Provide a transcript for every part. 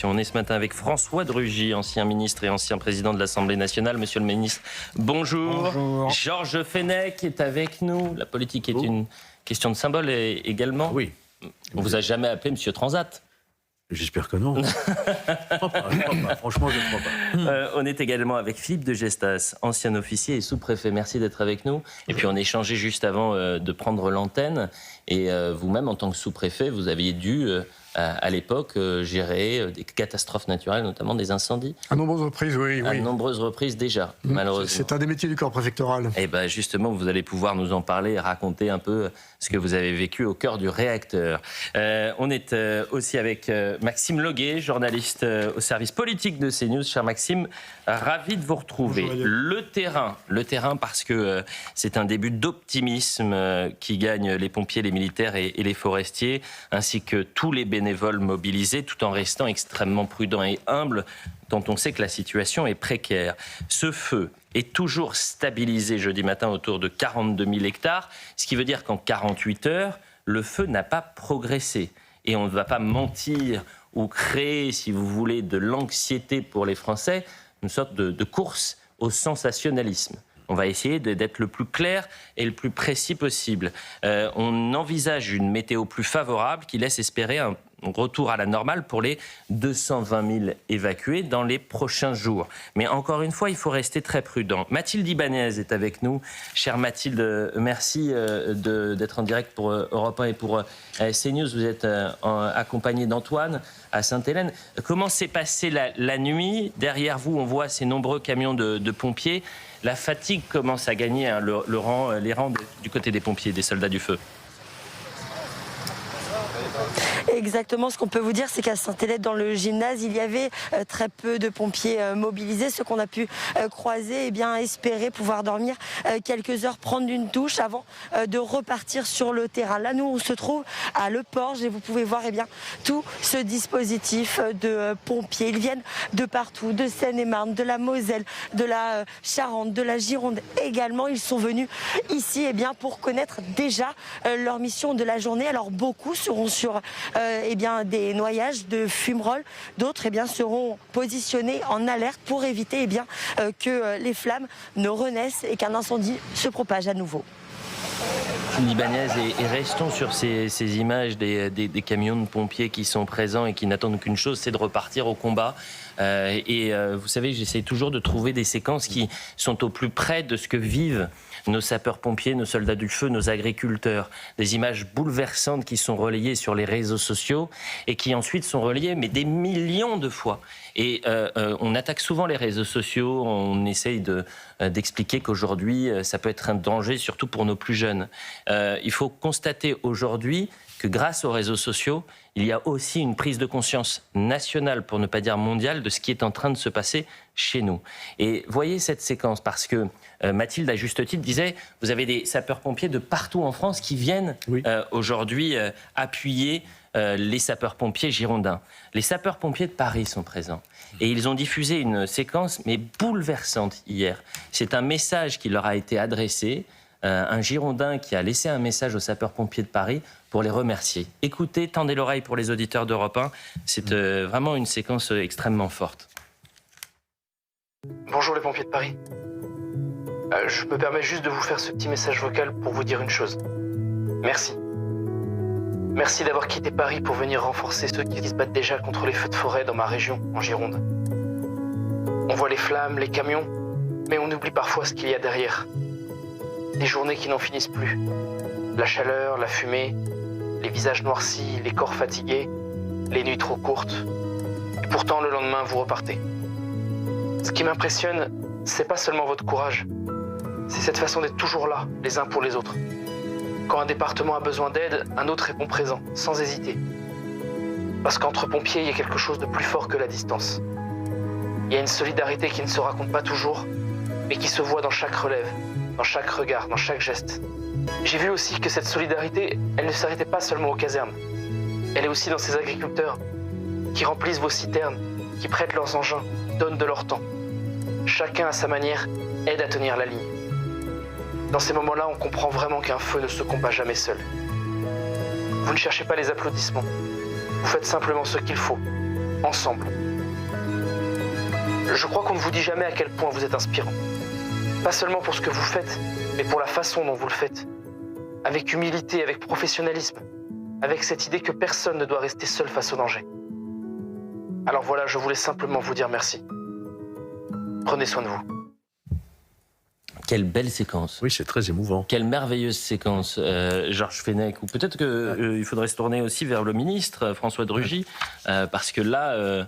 Libération. On est ce matin avec François de Rugy, ancien ministre et ancien président de l'Assemblée nationale. Monsieur le ministre, bonjour. Bonjour. Georges Fenech est avec nous. La politique est une question de symbole également. Oui. On vous a jamais appelé Monsieur Transat? J'espère que non. Je ne crois pas. Franchement, je ne crois pas. On est également avec Philippe de Gestas, ancien officier et sous-préfet. Merci d'être avec nous. Et puis on échangeait juste avant de prendre l'antenne. Et vous-même, en tant que sous-préfet, vous aviez dû, à l'époque, gérer des catastrophes naturelles, notamment des incendies. À nombreuses reprises, oui. À nombreuses reprises déjà, malheureusement. C'est un des métiers du corps préfectoral. Et bien justement, vous allez pouvoir nous en parler et raconter un peu ce que vous avez vécu au cœur du réacteur. On est aussi avec Maxime Loguet, journaliste au service politique de CNews. Cher Maxime, ravi de vous retrouver. Le terrain parce que c'est un début d'optimisme qui gagne les pompiers, les militaires et les forestiers, ainsi que tous les bénévoles mobilisés, tout en restant extrêmement prudents et humbles, dont on sait que la situation est précaire. Ce feu est toujours stabilisé jeudi matin autour de 42 000 hectares, ce qui veut dire qu'en 48 heures, le feu n'a pas progressé. Et on ne va pas mentir ou créer, si vous voulez, de l'anxiété pour les Français, une sorte de course au sensationnalisme. On va essayer d'être le plus clair et le plus précis possible. On envisage une météo plus favorable qui laisse espérer un retour à la normale pour les 220 000 évacués dans les prochains jours. Mais encore une fois, il faut rester très prudent. Mathilde Ibanez est avec nous. Chère Mathilde, merci d'être en direct pour Europe 1 et pour CNews. Vous êtes accompagnée d'Antoine à Sainte-Hélène. Comment s'est passée la nuit? Derrière vous, on voit ces nombreux camions de pompiers. La fatigue commence à gagner les rangs du côté des pompiers, des soldats du feu. Exactement, ce qu'on peut vous dire, c'est qu'à Sainte-Hélène, dans le gymnase, il y avait très peu de pompiers mobilisés. Ceux qu'on a pu croiser, espéraient pouvoir dormir quelques heures, prendre une douche avant de repartir sur le terrain. Là, nous, on se trouve à Le Porge et vous pouvez voir tout ce dispositif de pompiers. Ils viennent de partout, de Seine-et-Marne, de la Moselle, de la Charente, de la Gironde également. Ils sont venus ici pour connaître déjà leur mission de la journée. Alors, beaucoup seront sur des noillages de fumerolles. D'autres seront positionnés en alerte pour éviter que les flammes ne renaissent et qu'un incendie se propage à nouveau. Libanais, et restons sur ces images des camions de pompiers qui sont présents et qui n'attendent qu'une chose, c'est de repartir au combat. Vous savez, j'essaie toujours de trouver des séquences qui sont au plus près de ce que vivent nos sapeurs-pompiers, nos soldats du feu, nos agriculteurs. Des images bouleversantes qui sont relayées sur les réseaux sociaux et qui ensuite sont relayées des millions de fois. Et on attaque souvent les réseaux sociaux, on essaye d'expliquer qu'aujourd'hui, ça peut être un danger, surtout pour nos plus jeunes. Il faut constater aujourd'hui que grâce aux réseaux sociaux, il y a aussi une prise de conscience nationale, pour ne pas dire mondiale, de ce qui est en train de se passer chez nous. Et voyez cette séquence, parce que Mathilde, à juste titre, disait, vous avez des sapeurs-pompiers de partout en France qui viennent aujourd'hui appuyer les sapeurs-pompiers girondins. Les sapeurs-pompiers de Paris sont présents. Et ils ont diffusé une séquence, bouleversante hier. C'est un message qui leur a été adressé, un Girondin qui a laissé un message aux sapeurs-pompiers de Paris pour les remercier. Écoutez, tendez l'oreille pour les auditeurs d'Europe 1. C'est vraiment une séquence extrêmement forte. Bonjour les pompiers de Paris. Je me permets juste de vous faire ce petit message vocal pour vous dire une chose. Merci. Merci d'avoir quitté Paris pour venir renforcer ceux qui se battent déjà contre les feux de forêt dans ma région, en Gironde. On voit les flammes, les camions, mais on oublie parfois ce qu'il y a derrière. Des journées qui n'en finissent plus. La chaleur, la fumée, les visages noircis, les corps fatigués, les nuits trop courtes. Et pourtant, le lendemain, vous repartez. Ce qui m'impressionne, c'est pas seulement votre courage. C'est cette façon d'être toujours là, les uns pour les autres. Quand un département a besoin d'aide, un autre répond présent, sans hésiter. Parce qu'entre pompiers, il y a quelque chose de plus fort que la distance. Il y a une solidarité qui ne se raconte pas toujours, mais qui se voit dans chaque relève, dans chaque regard, dans chaque geste. J'ai vu aussi que cette solidarité, elle ne s'arrêtait pas seulement aux casernes. Elle est aussi dans ces agriculteurs qui remplissent vos citernes, qui prêtent leurs engins, donnent de leur temps. Chacun à sa manière aide à tenir la ligne. Dans ces moments-là, on comprend vraiment qu'un feu ne se combat jamais seul. Vous ne cherchez pas les applaudissements. Vous faites simplement ce qu'il faut ensemble. Je crois qu'on ne vous dit jamais à quel point vous êtes inspirant. Pas seulement pour ce que vous faites, mais pour la façon dont vous le faites. Avec humilité, avec professionnalisme, avec cette idée que personne ne doit rester seul face au danger. Alors voilà, je voulais simplement vous dire merci. Prenez soin de vous. Quelle belle séquence. Oui, c'est très émouvant. Quelle merveilleuse séquence, Georges Fenech. Ou peut-être qu'il faudrait se tourner aussi vers le ministre, François de Rugy, parce que là,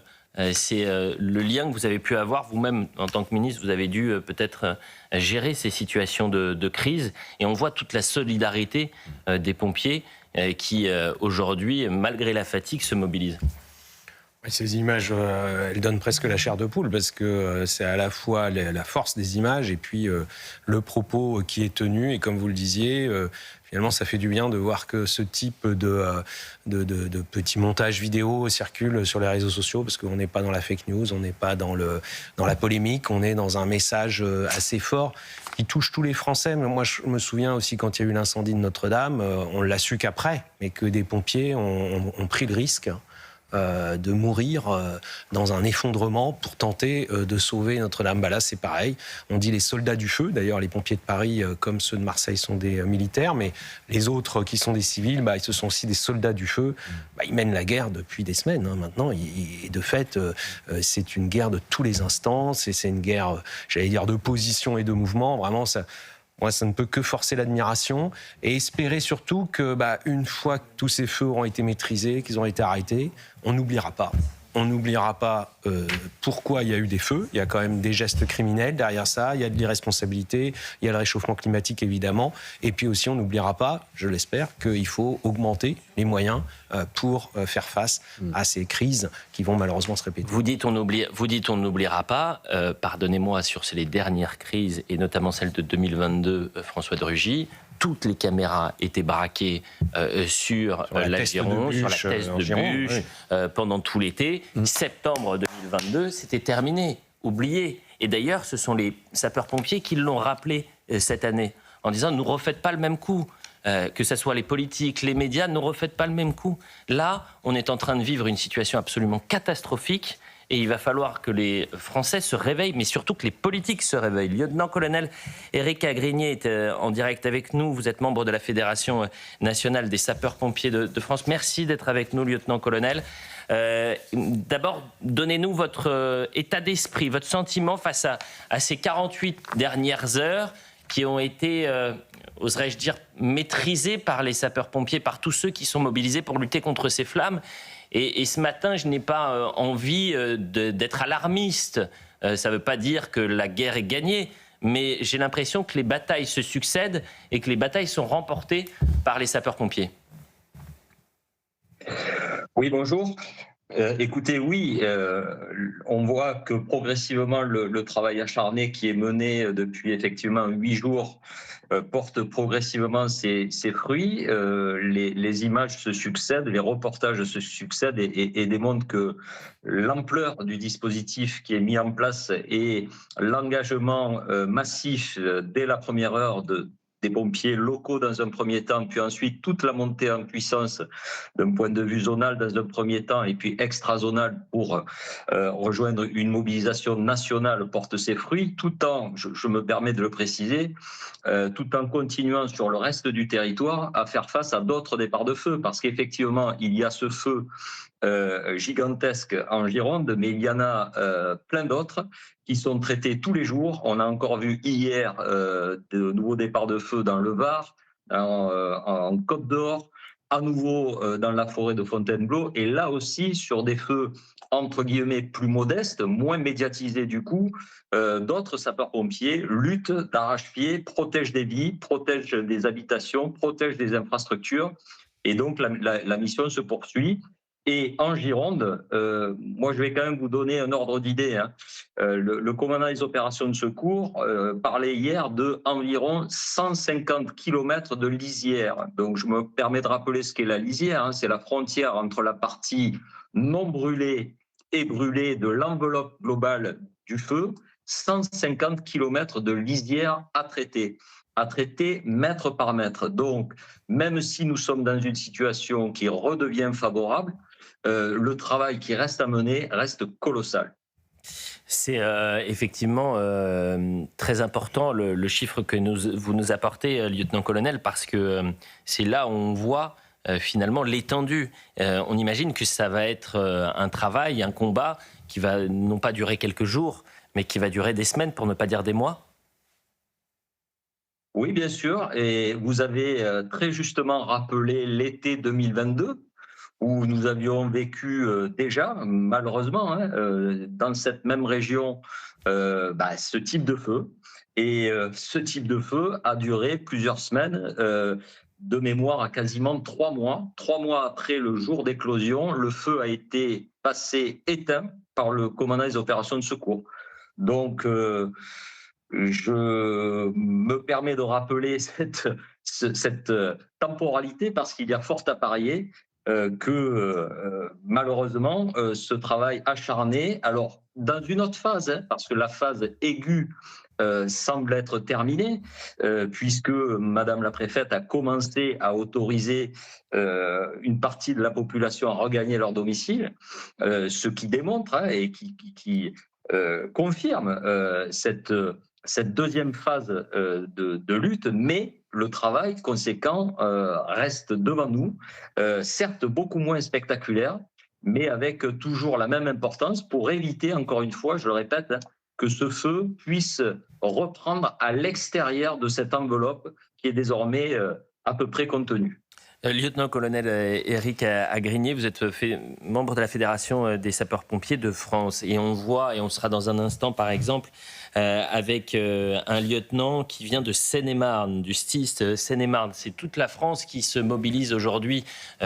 c'est le lien que vous avez pu avoir vous-même en tant que ministre. Vous avez dû peut-être gérer ces situations de crise. Et on voit toute la solidarité des pompiers qui, aujourd'hui, malgré la fatigue, se mobilisent. Ces images, elles donnent presque la chair de poule parce que c'est à la fois la force des images et puis le propos qui est tenu. Et comme vous le disiez, finalement, ça fait du bien de voir que ce type de petits montages vidéo circulent sur les réseaux sociaux parce qu'on n'est pas dans la fake news, on n'est pas dans la polémique, on est dans un message assez fort qui touche tous les Français. Mais moi, je me souviens aussi quand il y a eu l'incendie de Notre-Dame, on l'a su qu'après, mais que des pompiers ont pris le risque de mourir dans un effondrement pour tenter de sauver Notre-Dame. Là, c'est pareil. On dit les soldats du feu. D'ailleurs, les pompiers de Paris, comme ceux de Marseille, sont des militaires, mais les autres qui sont des civils, ce sont aussi des soldats du feu. Ils mènent la guerre depuis des semaines maintenant. Et de fait, c'est une guerre de tous les instants. C'est une guerre, j'allais dire, de position et de mouvement. Vraiment, ça ne peut que forcer l'admiration et espérer surtout que, une fois que tous ces feux auront été maîtrisés, qu'ils auront été arrêtés, on n'oubliera pas. On n'oubliera pas pourquoi il y a eu des feux. Il y a quand même des gestes criminels derrière ça. Il y a de l'irresponsabilité. Il y a le réchauffement climatique, évidemment. Et puis aussi, on n'oubliera pas, je l'espère, qu'il faut augmenter les moyens pour faire face à ces crises qui vont malheureusement se répéter. Vous dites on n'oubliera pas. Pardonnez-moi, sur les dernières crises, et notamment celle de 2022, François de Rugy, toutes les caméras étaient braquées sur l'Agiron, sur la Teste de Buch, pendant tout l'été. Septembre 2022, c'était terminé, oublié. Et d'ailleurs, ce sont les sapeurs-pompiers qui l'ont rappelé cette année, en disant ne nous refaites pas le même coup. Que ce soit les politiques, les médias, ne refaites pas le même coup. Là, on est en train de vivre une situation absolument catastrophique. Et il va falloir que les Français se réveillent, mais surtout que les politiques se réveillent. Lieutenant-colonel Éric Agrigné est en direct avec nous. Vous êtes membre de la Fédération nationale des sapeurs-pompiers de France. Merci d'être avec nous, lieutenant-colonel. D'abord, donnez-nous votre état d'esprit, votre sentiment face à ces 48 dernières heures qui ont été, oserais-je dire, maîtrisées par les sapeurs-pompiers, par tous ceux qui sont mobilisés pour lutter contre ces flammes. Et ce matin, je n'ai pas envie d'être alarmiste. Ça ne veut pas dire que la guerre est gagnée, mais j'ai l'impression que les batailles se succèdent et que les batailles sont remportées par les sapeurs-pompiers. Oui, bonjour. Écoutez, oui, on voit que progressivement le travail acharné qui est mené depuis effectivement 8 jours porte progressivement ses fruits. Les images se succèdent, les reportages se succèdent et démontrent que l'ampleur du dispositif qui est mis en place et l'engagement massif dès la première heure des pompiers locaux dans un premier temps, puis ensuite toute la montée en puissance d'un point de vue zonal dans un premier temps, et puis extra-zonal pour rejoindre une mobilisation nationale porte ses fruits, tout en, je me permets de le préciser, tout en continuant sur le reste du territoire à faire face à d'autres départs de feu, parce qu'effectivement, il y a ce feu gigantesque en Gironde, mais il y en a plein d'autres qui sont traités tous les jours. On a encore vu hier de nouveaux départs de feu dans le Var, en Côte d'Or, à nouveau dans la forêt de Fontainebleau, et là aussi sur des feux entre guillemets plus modestes, moins médiatisés du coup, d'autres sapeurs-pompiers luttent d'arrache-pied, protègent des vies, protègent des habitations, protègent des infrastructures, et donc la mission se poursuit. Et en Gironde, moi je vais quand même vous donner un ordre d'idée. Le commandant des opérations de secours parlait hier d'environ 150 km de lisière. Donc je me permets de rappeler ce qu'est la lisière. C'est la frontière entre la partie non brûlée et brûlée de l'enveloppe globale du feu. 150 km de lisière à traiter mètre par mètre. Donc, même si nous sommes dans une situation qui redevient favorable, le travail qui reste à mener reste colossal. C'est effectivement très important le chiffre que vous nous apportez, lieutenant-colonel, parce que c'est là où on voit finalement l'étendue. On imagine que ça va être un travail, un combat qui va non pas durer quelques jours, mais qui va durer des semaines, pour ne pas dire des mois. Oui, bien sûr, et vous avez très justement rappelé l'été 2022, où nous avions vécu déjà, malheureusement, dans cette même région, ce type de feu. Et ce type de feu a duré plusieurs semaines, de mémoire à quasiment 3 mois. 3 mois après le jour d'éclosion, le feu a été passé éteint par le commandant des opérations de secours. Donc, je me permets de rappeler cette temporalité parce qu'il y a fort à parier que malheureusement, ce travail acharné, alors dans une autre phase, parce que la phase aiguë semble être terminée, puisque Madame la préfète a commencé à autoriser une partie de la population à regagner leur domicile, ce qui démontre et qui confirme cette deuxième phase de lutte, mais le travail conséquent reste devant nous, certes beaucoup moins spectaculaire, mais avec toujours la même importance pour éviter, encore une fois, je le répète, que ce feu puisse reprendre à l'extérieur de cette enveloppe qui est désormais à peu près contenue. Lieutenant-colonel Éric Agrigné, vous êtes membre de la Fédération des sapeurs-pompiers de France. Et on voit, et on sera dans un instant par exemple, avec un lieutenant qui vient de Seine-et-Marne, du STIS Seine-et-Marne. C'est toute la France qui se mobilise aujourd'hui,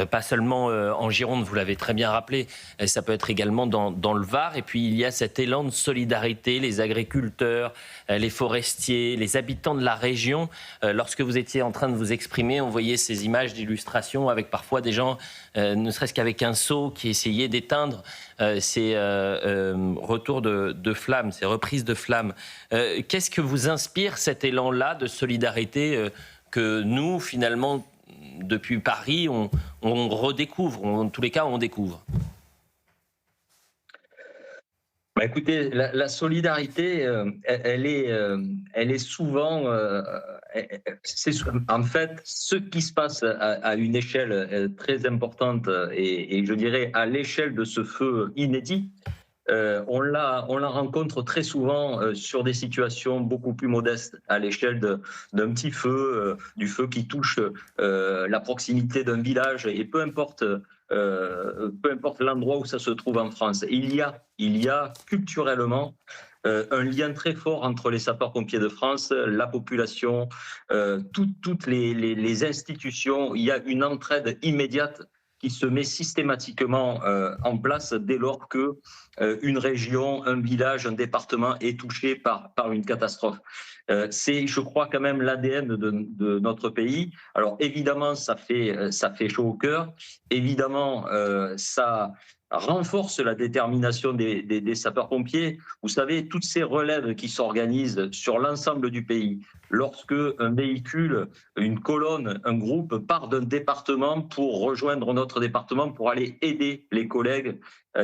pas seulement en Gironde, vous l'avez très bien rappelé, ça peut être également dans le Var. Et puis il y a cet élan de solidarité, les agriculteurs, les forestiers, les habitants de la région. Lorsque vous étiez en train de vous exprimer, on voyait ces images d'illustration avec parfois des gens, ne serait-ce qu'avec un seau, qui essayaient d'éteindre ces retours de flammes, ces reprises de flammes. Qu'est-ce que vous inspire cet élan-là de solidarité que nous, finalement, depuis Paris, on redécouvre, en tous les cas, on découvre? Écoutez, la solidarité, elle est souvent... en fait, ce qui se passe à une échelle très importante et je dirais à l'échelle de ce feu inédit, on la rencontre très souvent sur des situations beaucoup plus modestes à l'échelle d'un petit feu, du feu qui touche la proximité d'un village et peu importe l'endroit où ça se trouve en France. Il y a culturellement un lien très fort entre les sapeurs-pompiers de France, la population, toutes les institutions. Il y a une entraide immédiate qui se met systématiquement en place dès lors que une région, un village, un département est touché par une catastrophe. C'est, je crois, quand même l'ADN de notre pays. Alors évidemment, ça fait chaud au cœur. Évidemment, ça renforce la détermination des sapeurs-pompiers. Vous savez, toutes ces relèves qui s'organisent sur l'ensemble du pays, lorsque un véhicule, une colonne, un groupe part d'un département pour rejoindre notre département, pour aller aider les collègues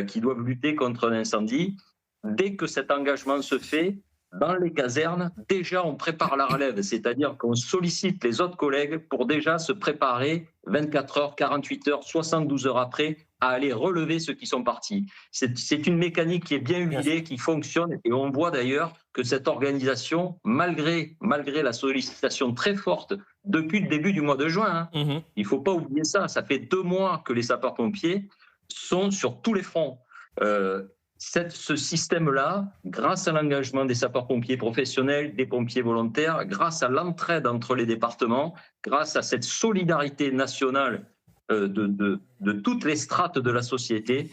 qui doivent lutter contre un incendie, dès que cet engagement se fait, dans les casernes, déjà on prépare la relève, c'est-à-dire qu'on sollicite les autres collègues pour déjà se préparer 24 heures, 48 heures, 72 heures après à aller relever ceux qui sont partis. C'est une mécanique qui est bien huilée, qui fonctionne et on voit d'ailleurs que cette organisation, malgré la sollicitation très forte depuis le début du mois de juin, il ne faut pas oublier ça, ça fait 2 mois que les sapeurs-pompiers sont sur tous les fronts. Ce système-là, grâce à l'engagement des sapeurs-pompiers professionnels, des pompiers volontaires, grâce à l'entraide entre les départements, grâce à cette solidarité nationale de toutes les strates de la société,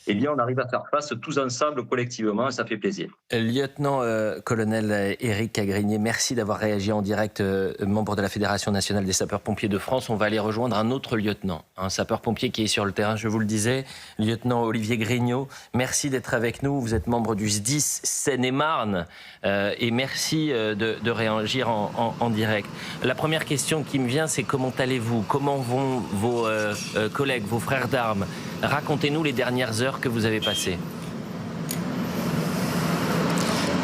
eh bien, on arrive à faire face tous ensemble, collectivement, et ça fait plaisir. Lieutenant-colonel Éric Cagrinier, merci d'avoir réagi en direct, membre de la Fédération nationale des sapeurs-pompiers de France. On va aller rejoindre un autre lieutenant, un sapeur-pompier qui est sur le terrain, je vous le disais, lieutenant Olivier Grignot. Merci d'être avec nous, vous êtes membre du SDIS Seine-et-Marne, et merci de réagir en direct. La première question qui me vient, c'est comment allez-vous? Comment vont vos collègues, vos frères d'armes? Racontez-nous les dernières heures que vous avez passées.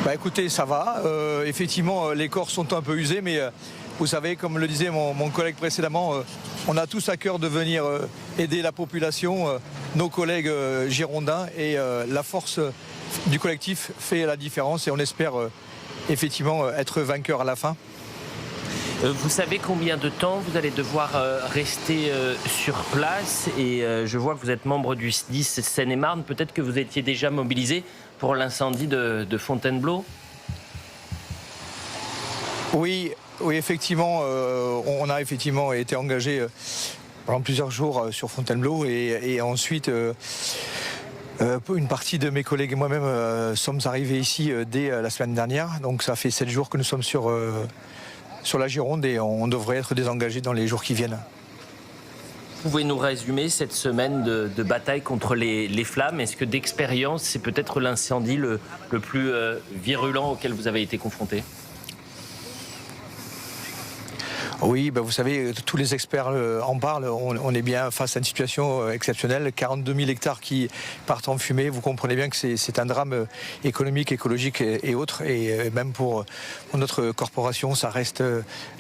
Bah écoutez, ça va. Effectivement, les corps sont un peu usés, mais vous savez, comme le disait mon collègue précédemment, on a tous à cœur de venir aider la population, nos collègues girondins, et la force du collectif fait la différence et on espère effectivement être vainqueur à la fin. Vous savez combien de temps vous allez devoir rester sur place, et je vois que vous êtes membre du SDIS Seine-et-Marne. Peut-être que vous étiez déjà mobilisé pour l'incendie de Fontainebleau? Oui, effectivement, on a effectivement été engagé pendant plusieurs jours sur Fontainebleau et ensuite une partie de mes collègues et moi-même sommes arrivés ici dès la semaine dernière. Donc ça fait 7 jours que nous sommes sur la Gironde et on devrait être désengagés dans les jours qui viennent. Pouvez nous résumer cette semaine de bataille contre les flammes? Est-ce que d'expérience, c'est peut-être l'incendie le plus virulent auquel vous avez été confronté? Oui, vous savez, tous les experts en parlent. On est bien face à une situation exceptionnelle. 42 000 hectares qui partent en fumée. Vous comprenez bien que c'est un drame économique, écologique et autres. Et même pour notre corporation, ça reste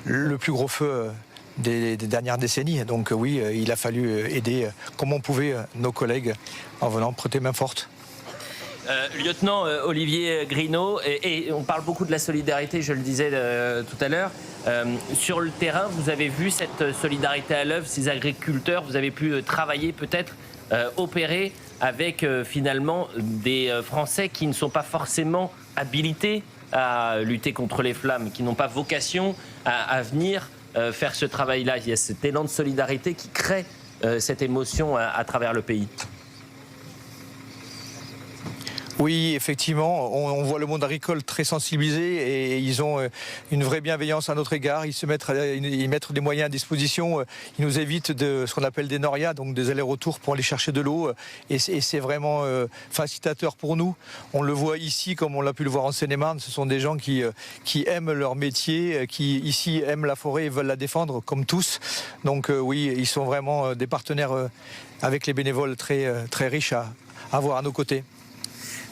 le plus gros feu des dernières décennies. Donc oui, il a fallu aider comme on pouvait nos collègues en venant prêter main forte. Lieutenant Olivier Grignot, et on parle beaucoup de la solidarité, je le disais tout à l'heure. Sur le terrain, vous avez vu cette solidarité à l'œuvre, ces agriculteurs, vous avez pu travailler peut-être, opérer avec finalement des Français qui ne sont pas forcément habilités à lutter contre les flammes, qui n'ont pas vocation à venir faire ce travail-là. Il y a cet élan de solidarité qui crée cette émotion à travers le pays. Oui, effectivement, on voit le monde agricole très sensibilisé et ils ont une vraie bienveillance à notre égard. Ils mettent des moyens à disposition. Ils nous évitent de ce qu'on appelle des norias, donc des allers-retours pour aller chercher de l'eau. Et c'est vraiment facilitateur pour nous. On le voit ici, comme on l'a pu le voir en Seine-et-Marne. Ce sont des gens qui aiment leur métier, qui ici aiment la forêt et veulent la défendre, comme tous. Donc oui, ils sont vraiment des partenaires avec les bénévoles très, très riches à avoir à nos côtés.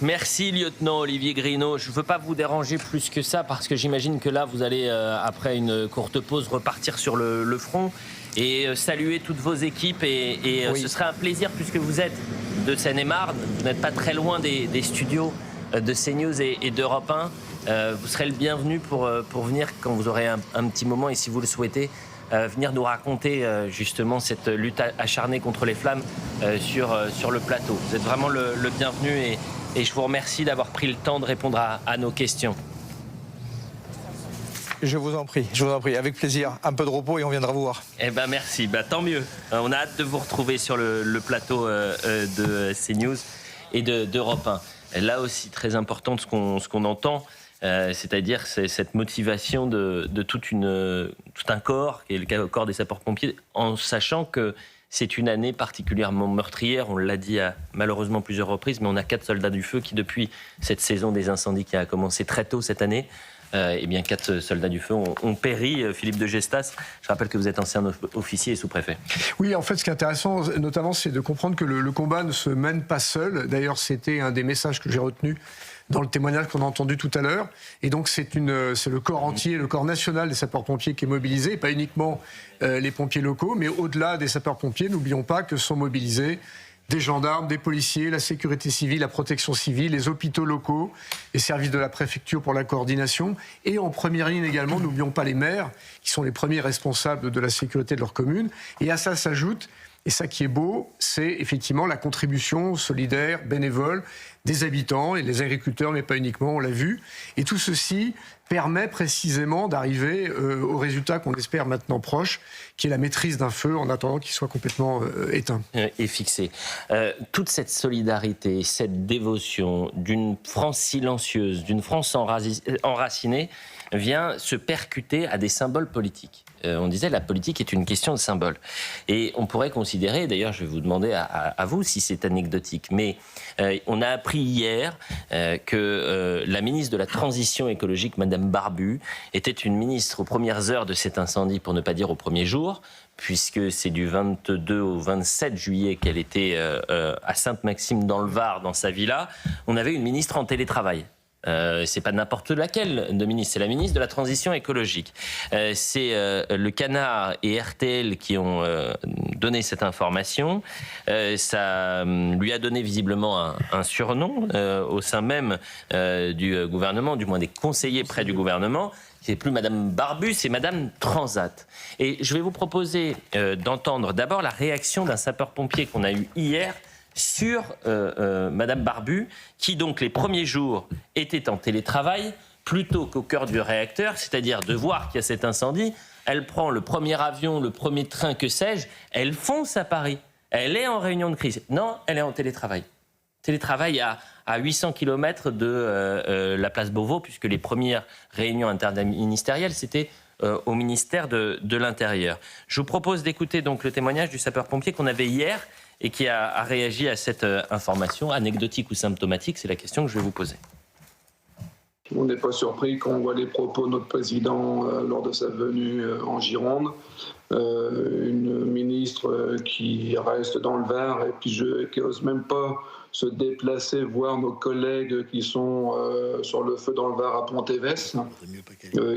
Merci lieutenant Olivier Grignot. Je ne veux pas vous déranger plus que ça parce que j'imagine que là vous allez, après une courte pause, repartir sur le front et saluer toutes vos équipes et oui. Ce serait un plaisir puisque vous êtes de Seine-et-Marne, vous n'êtes pas très loin des studios de CNews et d'Europe 1. Vous serez le bienvenu pour venir quand vous aurez un petit moment et si vous le souhaitez, venir nous raconter justement cette lutte acharnée contre les flammes sur le plateau. Vous êtes vraiment le bienvenu et je vous remercie d'avoir pris le temps de répondre à nos questions. Je vous en prie, avec plaisir. Un peu de repos et on viendra vous voir. Eh ben merci, tant mieux. On a hâte de vous retrouver sur le plateau de CNews et d'Europe 1. Et là aussi, très important ce qu'on entend, c'est-à-dire cette motivation de tout un corps, qui est le corps des sapeurs-pompiers, en sachant que c'est une année particulièrement meurtrière, on l'a dit à malheureusement plusieurs reprises, mais on a 4 soldats du feu qui, depuis cette saison des incendies qui a commencé très tôt cette année, 4 soldats du feu ont péri. Philippe de Gestas, je rappelle que vous êtes ancien officier et sous-préfet. Oui, en fait, ce qui est intéressant, notamment, c'est de comprendre que le combat ne se mène pas seul. D'ailleurs, c'était un des messages que j'ai retenu dans le témoignage qu'on a entendu tout à l'heure. Et donc, c'est le corps entier, le corps national des sapeurs-pompiers qui est mobilisé, et pas uniquement les pompiers locaux, mais au-delà des sapeurs-pompiers, n'oublions pas que sont mobilisés des gendarmes, des policiers, la sécurité civile, la protection civile, les hôpitaux locaux, les services de la préfecture pour la coordination. Et en première ligne également, n'oublions pas les maires, qui sont les premiers responsables de la sécurité de leur commune. Et à ça s'ajoute, et ça qui est beau, c'est effectivement la contribution solidaire, bénévole, des habitants et des agriculteurs, mais pas uniquement, on l'a vu. Et tout ceci permet précisément d'arriver au résultat qu'on espère maintenant proche, qui est la maîtrise d'un feu en attendant qu'il soit complètement éteint. Et fixé. Toute cette solidarité, cette dévotion d'une France silencieuse, d'une France enracinée, vient se percuter à des symboles politiques. On disait la politique est une question de symboles. Et on pourrait considérer, d'ailleurs je vais vous demander à vous si c'est anecdotique, mais on a appris hier que la ministre de la Transition écologique, Madame Barbu, était une ministre aux premières heures de cet incendie, pour ne pas dire au premier jour, puisque c'est du 22 au 27 juillet qu'elle était à Sainte-Maxime dans le Var, dans sa villa. On avait une ministre en télétravail. C'est pas n'importe laquelle de ministre, c'est la ministre de la Transition écologique. C'est le Canard et RTL qui ont donné cette information. Ça lui a donné visiblement un surnom au sein même du gouvernement, du moins des conseillers près du gouvernement. C'est plus Madame Barbu, c'est Madame Transat. Et je vais vous proposer d'entendre d'abord la réaction d'un sapeur-pompier qu'on a eu hier sur Madame Barbu, qui donc les premiers jours était en télétravail plutôt qu'au cœur du réacteur, c'est-à-dire de voir qu'il y a cet incendie. Elle prend le premier avion, le premier train, que sais-je, elle fonce à Paris. Elle est en réunion de crise. Non, elle est en télétravail. Télétravail à 800 km de la place Beauvau, puisque les premières réunions interministérielles, c'était au ministère de l'Intérieur. Je vous propose d'écouter donc le témoignage du sapeur-pompier qu'on avait hier et qui a réagi à cette information, anecdotique ou symptomatique, c'est la question que je vais vous poser. On n'est pas surpris quand on voit les propos de notre président lors de sa venue en Gironde. Une ministre qui reste dans le Var et puis qui n'ose même pas se déplacer, voir nos collègues qui sont sur le feu dans le Var à Pont-Évès,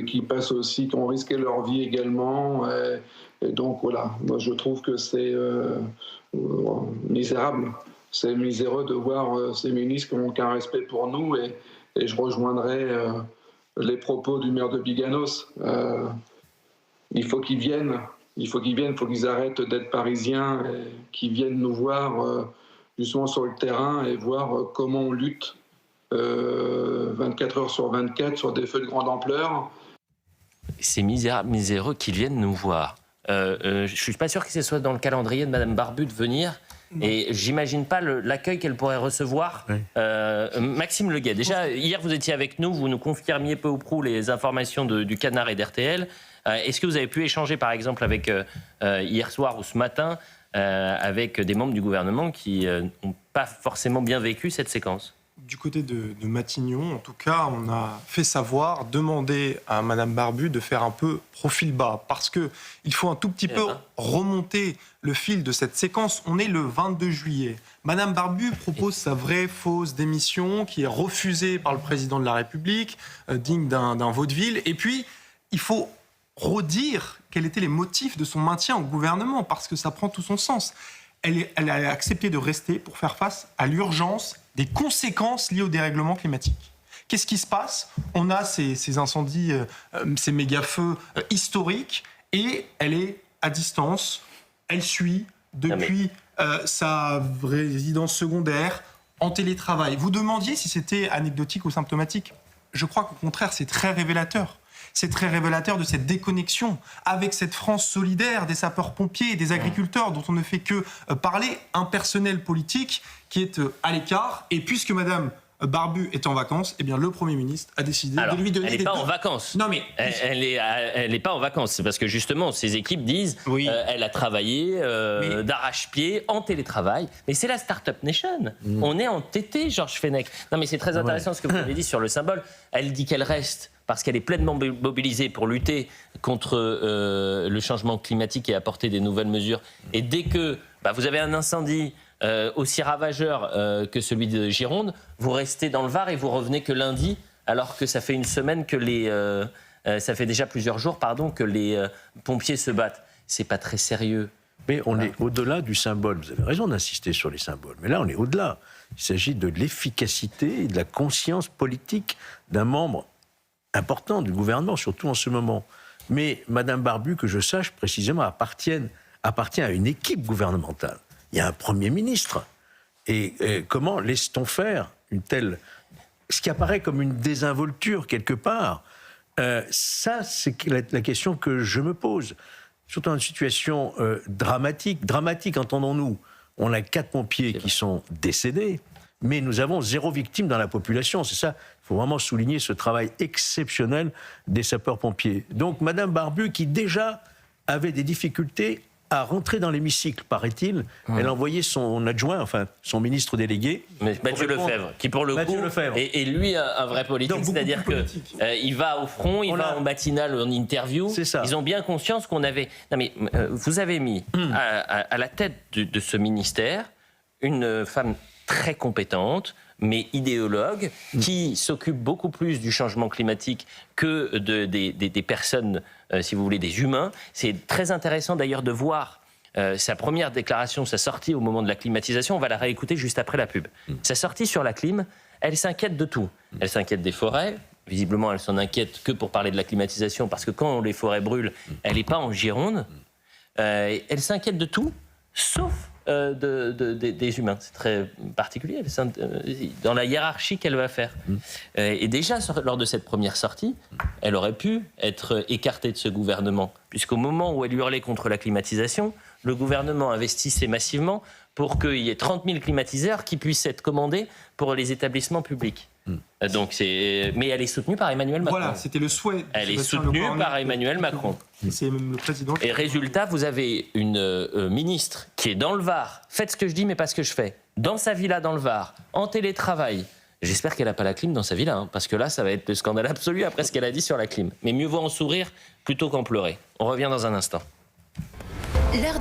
qui passent aussi, qui ont risqué leur vie également. Et donc voilà, moi je trouve que c'est misérable. C'est miséreux de voir ces ministres qui n'ont aucun respect pour nous et je rejoindrai les propos du maire de Biganos. Il faut qu'ils viennent, il faut qu'ils arrêtent d'être parisiens et qu'ils viennent nous voir justement sur le terrain et voir comment on lutte 24 heures sur 24 sur des feux de grande ampleur. C'est miséreux qu'ils viennent nous voir. Je ne suis pas sûr que ce soit dans le calendrier de Madame Barbu de venir. Et j'imagine pas l'accueil qu'elle pourrait recevoir. Oui. Maxime Leguet, déjà, hier vous étiez avec nous, vous nous confirmiez peu ou prou les informations du Canard et d'RTL. Est-ce que vous avez pu échanger, par exemple, avec hier soir ou ce matin, avec des membres du gouvernement qui n'ont pas forcément bien vécu cette séquence ? Du côté de Matignon, en tout cas, on a fait savoir, demander à Madame Barbu de faire un peu profil bas, parce qu'il faut un tout petit peu remonter le fil de cette séquence. On est le 22 juillet. Madame Barbu propose sa vraie fausse démission, qui est refusée par le président de la République, digne d'un vaudeville. Et puis, il faut redire quels étaient les motifs de son maintien au gouvernement, parce que ça prend tout son sens. Elle a accepté de rester pour faire face à l'urgence des conséquences liées au dérèglement climatique. Qu'est-ce qui se passe ? On a ces incendies, ces méga-feux historiques, et elle est à distance. Elle suit depuis sa résidence secondaire en télétravail. Vous demandiez si c'était anecdotique ou symptomatique. Je crois qu'au contraire, c'est très révélateur. C'est très révélateur de cette déconnexion avec cette France solidaire des sapeurs-pompiers et des agriculteurs dont on ne fait que parler, un personnel politique qui est à l'écart. Et puisque Madame Barbu est en vacances, eh bien le Premier ministre a décidé de lui donner elle n'est pas en vacances. Non mais elle n'est pas en vacances. C'est parce que justement, ses équipes disent elle a travaillé d'arrache-pied en télétravail. Mais c'est la Startup Nation. On est entêté, Georges Fenech. Non mais c'est très intéressant ce que vous avez dit sur le symbole. Elle dit qu'elle reste parce qu'elle est pleinement mobilisée pour lutter contre le changement climatique et apporter des nouvelles mesures. Et dès que vous avez un incendie aussi ravageur que celui de Gironde, vous restez dans le Var et vous revenez que lundi, alors que ça fait une semaine que ça fait déjà plusieurs jours, que les pompiers se battent. C'est pas très sérieux. Mais on est au-delà du symbole. Vous avez raison d'insister sur les symboles. Mais là, on est au-delà. Il s'agit de l'efficacité et de la conscience politique d'un membre important du gouvernement, surtout en ce moment. Mais Madame Barbu, que je sache précisément, appartient à une équipe gouvernementale. Il y a un Premier ministre. Et comment laisse-t-on faire une telle... Ce qui apparaît comme une désinvolture quelque part, Ça, c'est la question que je me pose. Surtout dans une situation dramatique. Dramatique, entendons-nous. On a 4 pompiers qui sont décédés, mais nous avons 0 victime dans la population. C'est ça, il faut vraiment souligner ce travail exceptionnel des sapeurs-pompiers. Donc, Madame Barbu, qui déjà avait des difficultés à rentrer dans l'hémicycle, paraît-il, elle a envoyé son adjoint, enfin son ministre délégué. Mathieu Lefebvre, qui pour le coup est lui un vrai politique, c'est-à-dire qu'il va au front, il va en matinale, en interview. C'est ça. Ils ont bien conscience qu'on avait... Non mais vous avez mis à la tête de ce ministère une femme très compétente, mais idéologue, qui s'occupe beaucoup plus du changement climatique que des personnes, si vous voulez, des humains. C'est très intéressant d'ailleurs de voir sa première déclaration, sa sortie au moment de la climatisation. On va la réécouter juste après la pub. Sa sortie sur la clim, elle s'inquiète de tout. Elle s'inquiète des forêts. Visiblement, elle s'en inquiète que pour parler de la climatisation, parce que quand les forêts brûlent, elle n'est pas en Gironde. Elle s'inquiète de tout, sauf des humains. C'est très particulier dans la hiérarchie qu'elle va faire. Et déjà, lors de cette première sortie, elle aurait pu être écartée de ce gouvernement, puisqu'au moment où elle hurlait contre la climatisation, le gouvernement investissait massivement pour qu'il y ait 30 000 climatiseurs qui puissent être commandés pour les établissements publics. Donc mais elle est soutenue par Emmanuel Macron. Voilà, c'était le souhait. Elle est soutenue par Emmanuel Macron. C'est même le président. Et résultat, vous avez une ministre qui est dans le Var. Faites ce que je dis, mais pas ce que je fais. Dans sa villa dans le Var, en télétravail. J'espère qu'elle n'a pas la clim dans sa villa, parce que là, ça va être le scandale absolu après ce qu'elle a dit sur la clim. Mais mieux vaut en sourire plutôt qu'en pleurer. On revient dans un instant. L'heure des